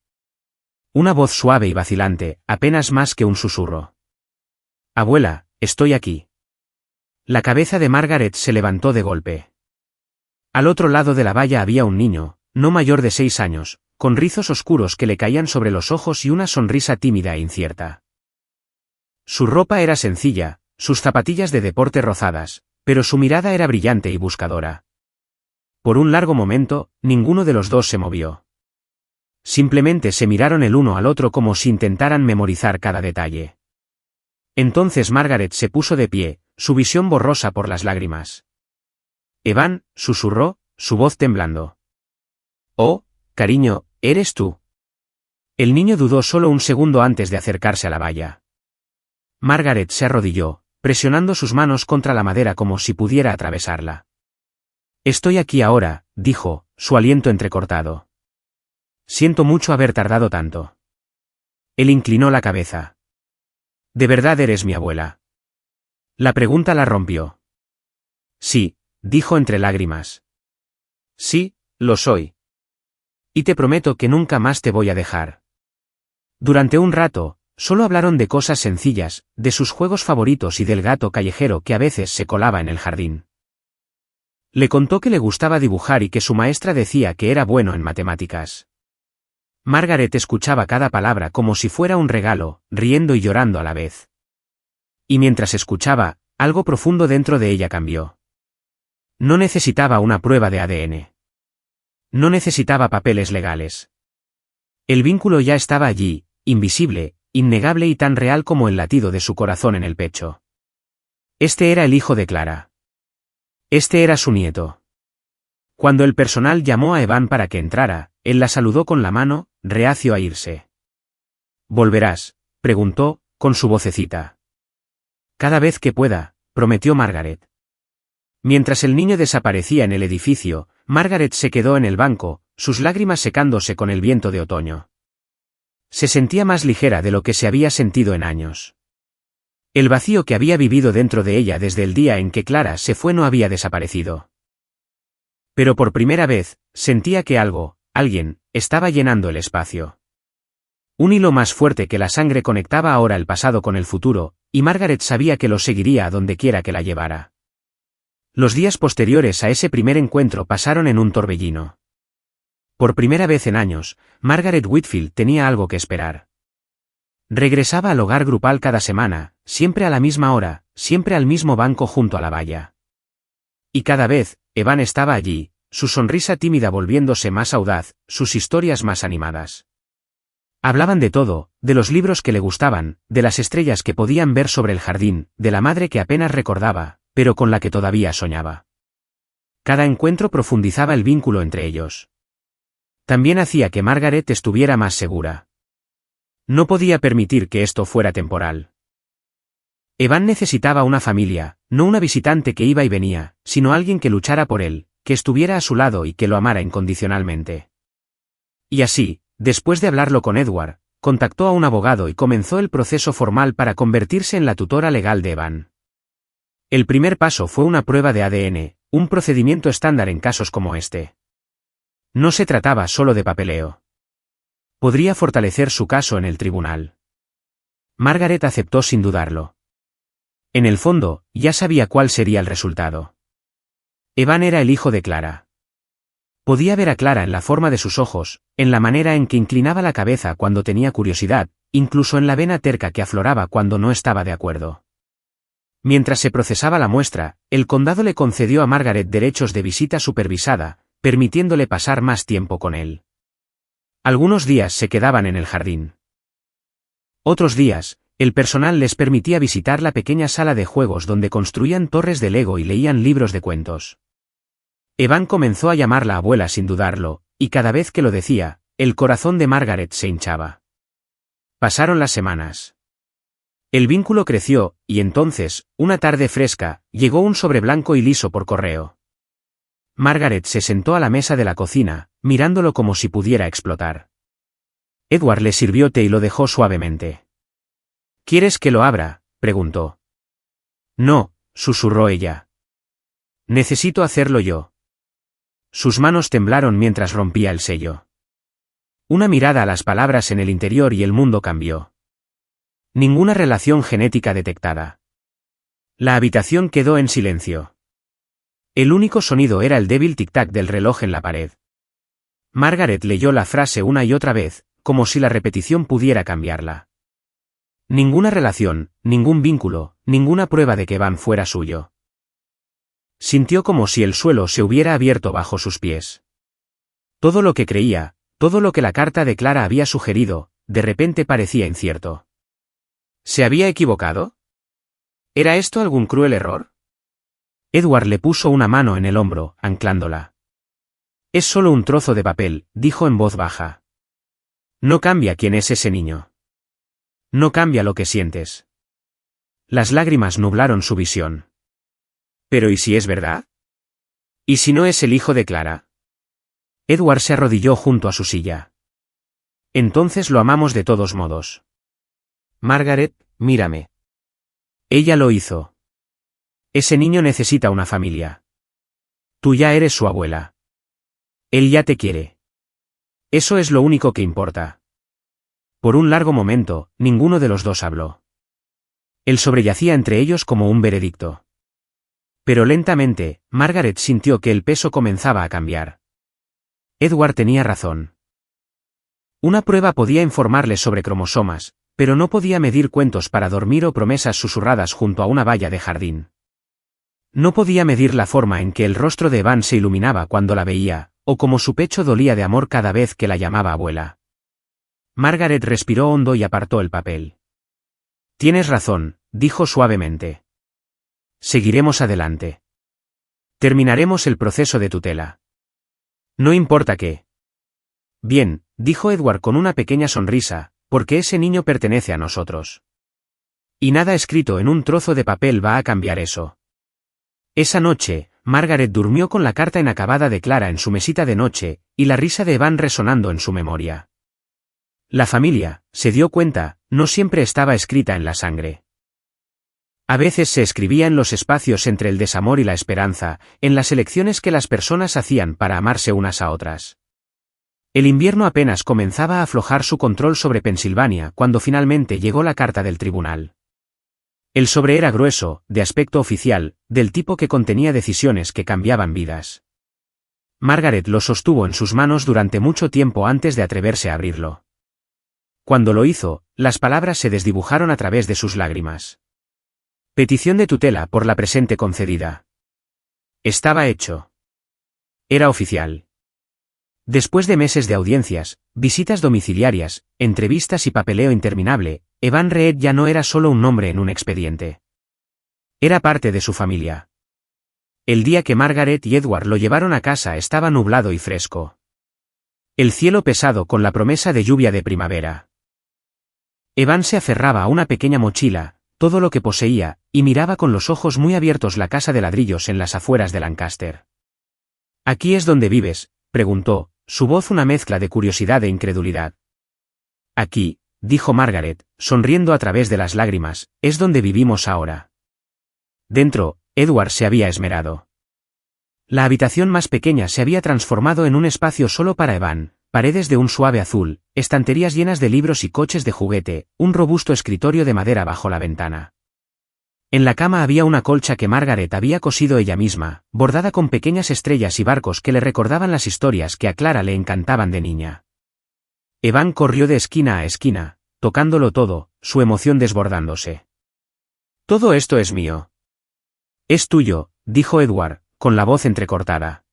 Una voz suave y vacilante, apenas más que un susurro. Abuela, estoy aquí. La cabeza de Margaret se levantó de golpe. Al otro lado de la valla había un niño, no mayor de 6 años, con rizos oscuros que le caían sobre los ojos y una sonrisa tímida e incierta. Su ropa era sencilla, sus zapatillas de deporte rozadas, pero su mirada era brillante y buscadora. Por un largo momento, ninguno de los dos se movió. Simplemente se miraron el uno al otro como si intentaran memorizar cada detalle. Entonces Margaret se puso de pie, su visión borrosa por las lágrimas. Evan, susurró, su voz temblando. Oh, cariño, ¿eres tú? El niño dudó solo un segundo antes de acercarse a la valla. Margaret se arrodilló, presionando sus manos contra la madera como si pudiera atravesarla. Estoy aquí ahora, dijo, su aliento entrecortado. Siento mucho haber tardado tanto. Él inclinó la cabeza. ¿De verdad eres mi abuela? La pregunta la rompió. Sí, dijo entre lágrimas. Sí, lo soy. Y te prometo que nunca más te voy a dejar. Durante un rato, solo hablaron de cosas sencillas, de sus juegos favoritos y del gato callejero que a veces se colaba en el jardín. Le contó que le gustaba dibujar y que su maestra decía que era bueno en matemáticas. Margaret escuchaba cada palabra como si fuera un regalo, riendo y llorando a la vez. Y mientras escuchaba, algo profundo dentro de ella cambió. No necesitaba una prueba de ADN. No necesitaba papeles legales. El vínculo ya estaba allí, invisible, innegable y tan real como el latido de su corazón en el pecho. Este era el hijo de Clara. Este era su nieto. Cuando el personal llamó a Evan para que entrara, él la saludó con la mano, reacio a irse. ¿Volverás?, preguntó, con su vocecita. Cada vez que pueda, prometió Margaret. Mientras el niño desaparecía en el edificio, Margaret se quedó en el banco, sus lágrimas secándose con el viento de otoño. Se sentía más ligera de lo que se había sentido en años. El vacío que había vivido dentro de ella desde el día en que Clara se fue no había desaparecido. Pero por primera vez, sentía que algo, alguien, estaba llenando el espacio. Un hilo más fuerte que la sangre conectaba ahora el pasado con el futuro, y Margaret sabía que lo seguiría a donde quiera que la llevara. Los días posteriores a ese primer encuentro pasaron en un torbellino. Por primera vez en años, Margaret Whitfield tenía algo que esperar. Regresaba al hogar grupal cada semana, siempre a la misma hora, siempre al mismo banco junto a la valla. Y cada vez, Evan estaba allí, su sonrisa tímida volviéndose más audaz, sus historias más animadas. Hablaban de todo, de los libros que le gustaban, de las estrellas que podían ver sobre el jardín, de la madre que apenas recordaba, pero con la que todavía soñaba. Cada encuentro profundizaba el vínculo entre ellos. También hacía que Margaret estuviera más segura. No podía permitir que esto fuera temporal. Evan necesitaba una familia, no una visitante que iba y venía, sino alguien que luchara por él, que estuviera a su lado y que lo amara incondicionalmente. Y así, después de hablarlo con Edward, contactó a un abogado y comenzó el proceso formal para convertirse en la tutora legal de Evan. El primer paso fue una prueba de ADN, un procedimiento estándar en casos como este. No se trataba solo de papeleo. Podría fortalecer su caso en el tribunal. Margaret aceptó sin dudarlo. En el fondo, ya sabía cuál sería el resultado. Evan era el hijo de Clara. Podía ver a Clara en la forma de sus ojos, en la manera en que inclinaba la cabeza cuando tenía curiosidad, incluso en la vena terca que afloraba cuando no estaba de acuerdo. Mientras se procesaba la muestra, el condado le concedió a Margaret derechos de visita supervisada, permitiéndole pasar más tiempo con él. Algunos días se quedaban en el jardín. Otros días, el personal les permitía visitar la pequeña sala de juegos donde construían torres de Lego y leían libros de cuentos. Evan comenzó a llamarla abuela sin dudarlo, y cada vez que lo decía, el corazón de Margaret se hinchaba. Pasaron las semanas. El vínculo creció, y entonces, una tarde fresca, llegó un sobre blanco y liso por correo. Margaret se sentó a la mesa de la cocina, mirándolo como si pudiera explotar. Edward le sirvió té y lo dejó suavemente. ¿Quieres que lo abra?, preguntó. No, susurró ella. Necesito hacerlo yo. Sus manos temblaron mientras rompía el sello. Una mirada a las palabras en el interior y el mundo cambió. Ninguna relación genética detectada. La habitación quedó en silencio. El único sonido era el débil tic-tac del reloj en la pared. Margaret leyó la frase una y otra vez, como si la repetición pudiera cambiarla. Ninguna relación, ningún vínculo, ninguna prueba de que Evan fuera suyo. Sintió como si el suelo se hubiera abierto bajo sus pies. Todo lo que creía, todo lo que la carta de Clara había sugerido, de repente parecía incierto. ¿Se había equivocado? ¿Era esto algún cruel error? Edward le puso una mano en el hombro, anclándola. Es solo un trozo de papel, dijo en voz baja. No cambia quién es ese niño. No cambia lo que sientes. Las lágrimas nublaron su visión. ¿Pero y si es verdad? ¿Y si no es el hijo de Clara? Edward se arrodilló junto a su silla. Entonces lo amamos de todos modos. Margaret, mírame. Ella lo hizo. Ese niño necesita una familia. Tú ya eres su abuela. Él ya te quiere. Eso es lo único que importa. Por un largo momento, ninguno de los dos habló. Él sobreyacía entre ellos como un veredicto. Pero lentamente, Margaret sintió que el peso comenzaba a cambiar. Edward tenía razón. Una prueba podía informarle sobre cromosomas, pero no podía medir cuentos para dormir o promesas susurradas junto a una valla de jardín. No podía medir la forma en que el rostro de Evan se iluminaba cuando la veía, o cómo su pecho dolía de amor cada vez que la llamaba abuela. Margaret respiró hondo y apartó el papel. Tienes razón, dijo suavemente. Seguiremos adelante. Terminaremos el proceso de tutela. No importa qué. Bien, dijo Edward con una pequeña sonrisa, porque ese niño pertenece a nosotros. Y nada escrito en un trozo de papel va a cambiar eso. Esa noche, Margaret durmió con la carta inacabada de Clara en su mesita de noche, y la risa de Evan resonando en su memoria. La familia, se dio cuenta, no siempre estaba escrita en la sangre. A veces se escribía en los espacios entre el desamor y la esperanza, en las elecciones que las personas hacían para amarse unas a otras. El invierno apenas comenzaba a aflojar su control sobre Pensilvania cuando finalmente llegó la carta del tribunal. El sobre era grueso, de aspecto oficial, del tipo que contenía decisiones que cambiaban vidas. Margaret lo sostuvo en sus manos durante mucho tiempo antes de atreverse a abrirlo. Cuando lo hizo, las palabras se desdibujaron a través de sus lágrimas. Petición de tutela por la presente concedida. Estaba hecho. Era oficial. Después de meses de audiencias, visitas domiciliarias, entrevistas y papeleo interminable, Evan Reed ya no era solo un nombre en un expediente. Era parte de su familia. El día que Margaret y Edward lo llevaron a casa estaba nublado y fresco. El cielo pesado con la promesa de lluvia de primavera. Evan se aferraba a una pequeña mochila, todo lo que poseía, y miraba con los ojos muy abiertos la casa de ladrillos en las afueras de Lancaster. ¿Aquí es donde vives?, preguntó, su voz una mezcla de curiosidad e incredulidad. Aquí, dijo Margaret, sonriendo a través de las lágrimas, es donde vivimos ahora. Dentro, Edward se había esmerado. La habitación más pequeña se había transformado en un espacio solo para Evan, paredes de un suave azul, estanterías llenas de libros y coches de juguete, un robusto escritorio de madera bajo la ventana. En la cama había una colcha que Margaret había cosido ella misma, bordada con pequeñas estrellas y barcos que le recordaban las historias que a Clara le encantaban de niña. Evan corrió de esquina a esquina, tocándolo todo, su emoción desbordándose. «Todo esto es mío». «Es tuyo», dijo Edward, con la voz entrecortada.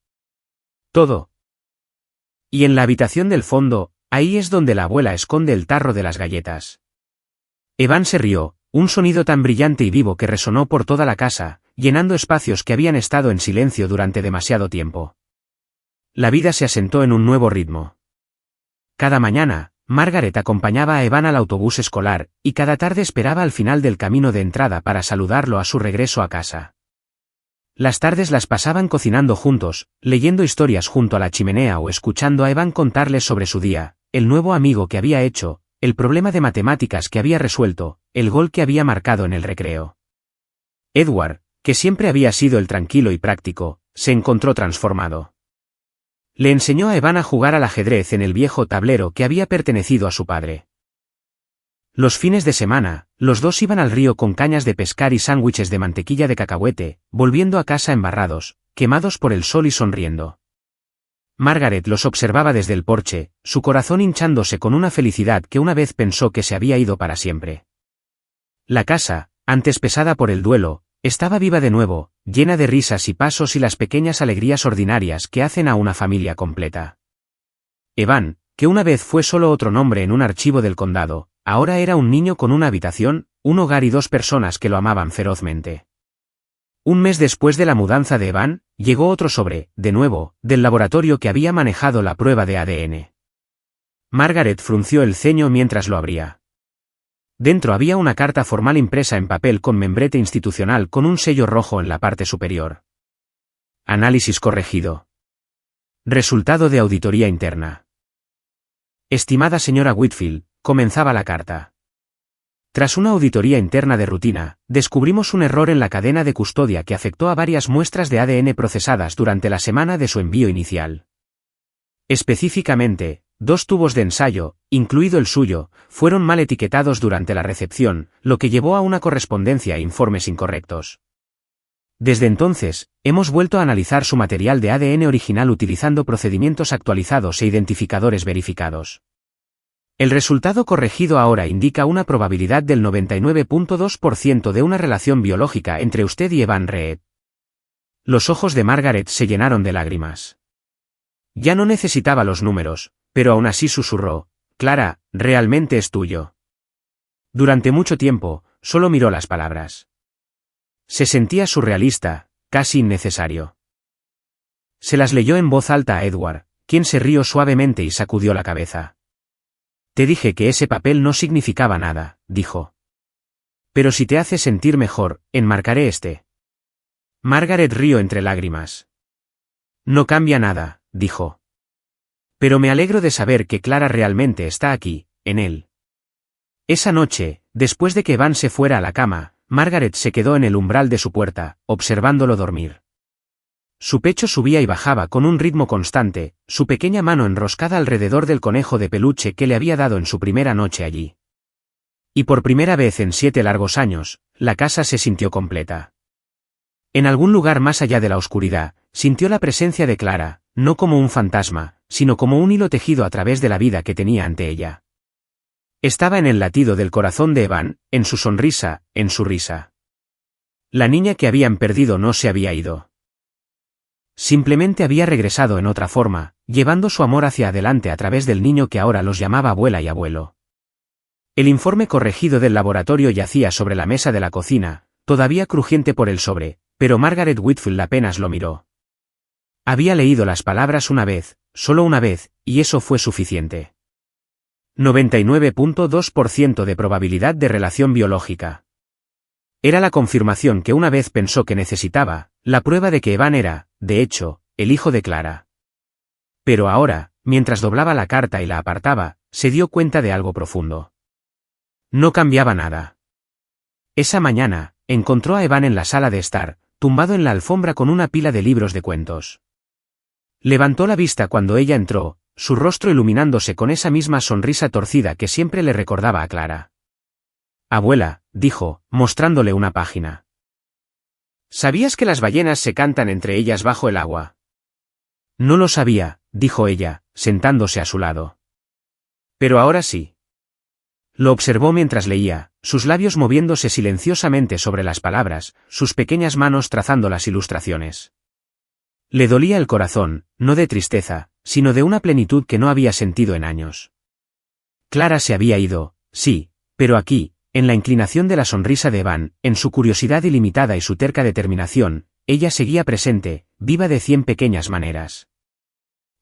«Todo». Y en la habitación del fondo, ahí es donde la abuela esconde el tarro de las galletas. Evan se rió, un sonido tan brillante y vivo que resonó por toda la casa, llenando espacios que habían estado en silencio durante demasiado tiempo. La vida se asentó en un nuevo ritmo. Cada mañana, Margaret acompañaba a Evan al autobús escolar, y cada tarde esperaba al final del camino de entrada para saludarlo a su regreso a casa. Las tardes las pasaban cocinando juntos, leyendo historias junto a la chimenea o escuchando a Evan contarles sobre su día, el nuevo amigo que había hecho, el problema de matemáticas que había resuelto, el gol que había marcado en el recreo. Edward, que siempre había sido el tranquilo y práctico, se encontró transformado. Le enseñó a Evan a jugar al ajedrez en el viejo tablero que había pertenecido a su padre. Los fines de semana, los dos iban al río con cañas de pescar y sándwiches de mantequilla de cacahuete, volviendo a casa embarrados, quemados por el sol y sonriendo. Margaret los observaba desde el porche, su corazón hinchándose con una felicidad que una vez pensó que se había ido para siempre. La casa, antes pesada por el duelo, estaba viva de nuevo, llena de risas y pasos y las pequeñas alegrías ordinarias que hacen a una familia completa. Evan, que una vez fue solo otro nombre en un archivo del condado, ahora era un niño con una habitación, un hogar y dos personas que lo amaban ferozmente. Un mes después de la mudanza de Evan, llegó otro sobre, de nuevo, del laboratorio que había manejado la prueba de ADN. Margaret frunció el ceño mientras lo abría. Dentro había una carta formal impresa en papel con membrete institucional con un sello rojo en la parte superior. Análisis corregido. Resultado de auditoría interna. Estimada señora Whitfield, comenzaba la carta. Tras una auditoría interna de rutina, descubrimos un error en la cadena de custodia que afectó a varias muestras de ADN procesadas durante la semana de su envío inicial. Específicamente, 2 tubos de ensayo, incluido el suyo, fueron mal etiquetados durante la recepción, lo que llevó a una correspondencia e informes incorrectos. Desde entonces, hemos vuelto a analizar su material de ADN original utilizando procedimientos actualizados e identificadores verificados. El resultado corregido ahora indica una probabilidad del 99.2% de una relación biológica entre usted y Evan Reed. Los ojos de Margaret se llenaron de lágrimas. Ya no necesitaba los números, pero aún así susurró, «Clara, realmente es tuyo». Durante mucho tiempo, solo miró las palabras. Se sentía surrealista, casi innecesario. Se las leyó en voz alta a Edward, quien se rió suavemente y sacudió la cabeza. «Te dije que ese papel no significaba nada», dijo. «Pero si te hace sentir mejor, enmarcaré este». Margaret rió entre lágrimas. «No cambia nada», dijo. «Pero me alegro de saber que Clara realmente está aquí, en él». Esa noche, después de que Evan se fuera a la cama, Margaret se quedó en el umbral de su puerta, observándolo dormir. Su pecho subía y bajaba con un ritmo constante, su pequeña mano enroscada alrededor del conejo de peluche que le había dado en su primera noche allí. Y por primera vez en 7 largos años, la casa se sintió completa. En algún lugar más allá de la oscuridad, sintió la presencia de Clara, no como un fantasma, sino como un hilo tejido a través de la vida que tenía ante ella. Estaba en el latido del corazón de Evan, en su sonrisa, en su risa. La niña que habían perdido no se había ido. Simplemente había regresado en otra forma, llevando su amor hacia adelante a través del niño que ahora los llamaba abuela y abuelo. El informe corregido del laboratorio yacía sobre la mesa de la cocina, todavía crujiente por el sobre, pero Margaret Whitfield apenas lo miró. Había leído las palabras una vez, solo una vez, y eso fue suficiente. 99.2% de probabilidad de relación biológica. Era la confirmación que una vez pensó que necesitaba, la prueba de que Evan era, de hecho, el hijo de Clara. Pero ahora, mientras doblaba la carta y la apartaba, se dio cuenta de algo profundo. No cambiaba nada. Esa mañana, encontró a Evan en la sala de estar, tumbado en la alfombra con una pila de libros de cuentos. Levantó la vista cuando ella entró, su rostro iluminándose con esa misma sonrisa torcida que siempre le recordaba a Clara. Abuela, dijo, mostrándole una página. ¿Sabías que las ballenas se cantan entre ellas bajo el agua? No lo sabía, dijo ella, sentándose a su lado. Pero ahora sí. Lo observó mientras leía, sus labios moviéndose silenciosamente sobre las palabras, sus pequeñas manos trazando las ilustraciones. Le dolía el corazón, no de tristeza, sino de una plenitud que no había sentido en años. Clara se había ido, sí, pero aquí, en la inclinación de la sonrisa de Evan, en su curiosidad ilimitada y su terca determinación, ella seguía presente, viva de 100 pequeñas maneras.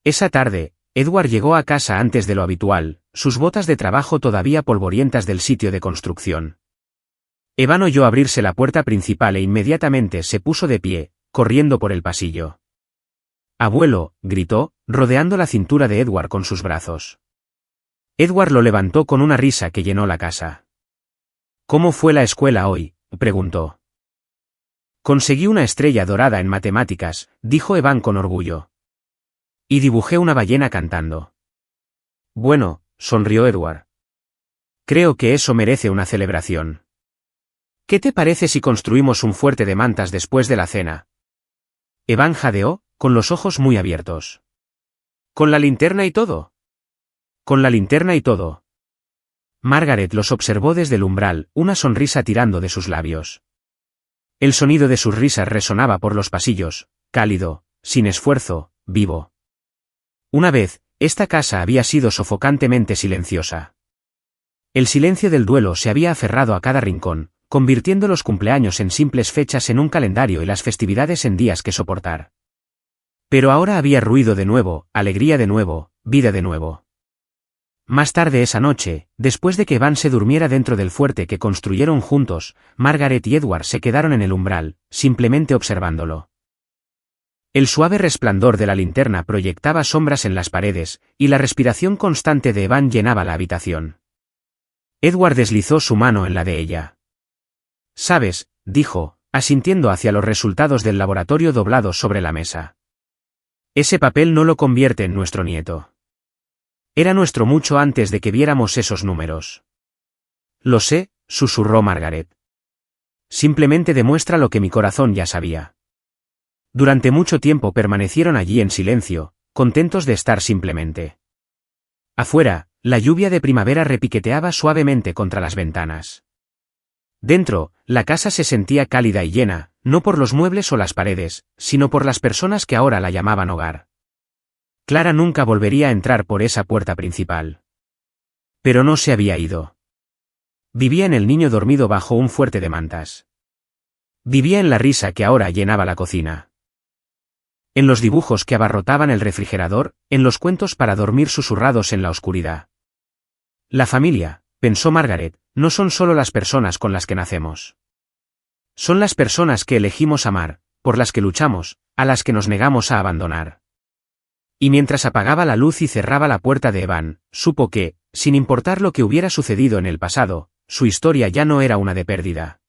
Esa tarde, Edward llegó a casa antes de lo habitual, sus botas de trabajo todavía polvorientas del sitio de construcción. Evan oyó abrirse la puerta principal e inmediatamente se puso de pie, corriendo por el pasillo. «Abuelo», gritó, rodeando la cintura de Edward con sus brazos. Edward lo levantó con una risa que llenó la casa. «¿Cómo fue la escuela hoy?», preguntó. «Conseguí una estrella dorada en matemáticas», dijo Evan con orgullo. «Y dibujé una ballena cantando». «Bueno», sonrió Edward. «Creo que eso merece una celebración. ¿Qué te parece si construimos un fuerte de mantas después de la cena?» Evan jadeó, con los ojos muy abiertos. «¿Con la linterna y todo?» «Con la linterna y todo». Margaret los observó desde el umbral, una sonrisa tirando de sus labios. El sonido de sus risas resonaba por los pasillos, cálido, sin esfuerzo, vivo. Una vez, esta casa había sido sofocantemente silenciosa. El silencio del duelo se había aferrado a cada rincón, convirtiendo los cumpleaños en simples fechas en un calendario y las festividades en días que soportar. Pero ahora había ruido de nuevo, alegría de nuevo, vida de nuevo. Más tarde esa noche, después de que Evan se durmiera dentro del fuerte que construyeron juntos, Margaret y Edward se quedaron en el umbral, simplemente observándolo. El suave resplandor de la linterna proyectaba sombras en las paredes, y la respiración constante de Evan llenaba la habitación. Edward deslizó su mano en la de ella. «Sabes», dijo, asintiendo hacia los resultados del laboratorio doblados sobre la mesa. «Ese papel no lo convierte en nuestro nieto. Era nuestro mucho antes de que viéramos esos números». «Lo sé», susurró Margaret. «Simplemente demuestra lo que mi corazón ya sabía». Durante mucho tiempo permanecieron allí en silencio, contentos de estar simplemente. Afuera, la lluvia de primavera repiqueteaba suavemente contra las ventanas. Dentro, la casa se sentía cálida y llena, no por los muebles o las paredes, sino por las personas que ahora la llamaban hogar. Clara nunca volvería a entrar por esa puerta principal. Pero no se había ido. Vivía en el niño dormido bajo un fuerte de mantas. Vivía en la risa que ahora llenaba la cocina. En los dibujos que abarrotaban el refrigerador, en los cuentos para dormir susurrados en la oscuridad. La familia, pensó Margaret, no son solo las personas con las que nacemos. Son las personas que elegimos amar, por las que luchamos, a las que nos negamos a abandonar. Y mientras apagaba la luz y cerraba la puerta de Evan, supo que, sin importar lo que hubiera sucedido en el pasado, su historia ya no era una de pérdida.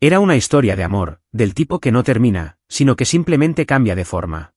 Era una historia de amor, del tipo que no termina, sino que simplemente cambia de forma.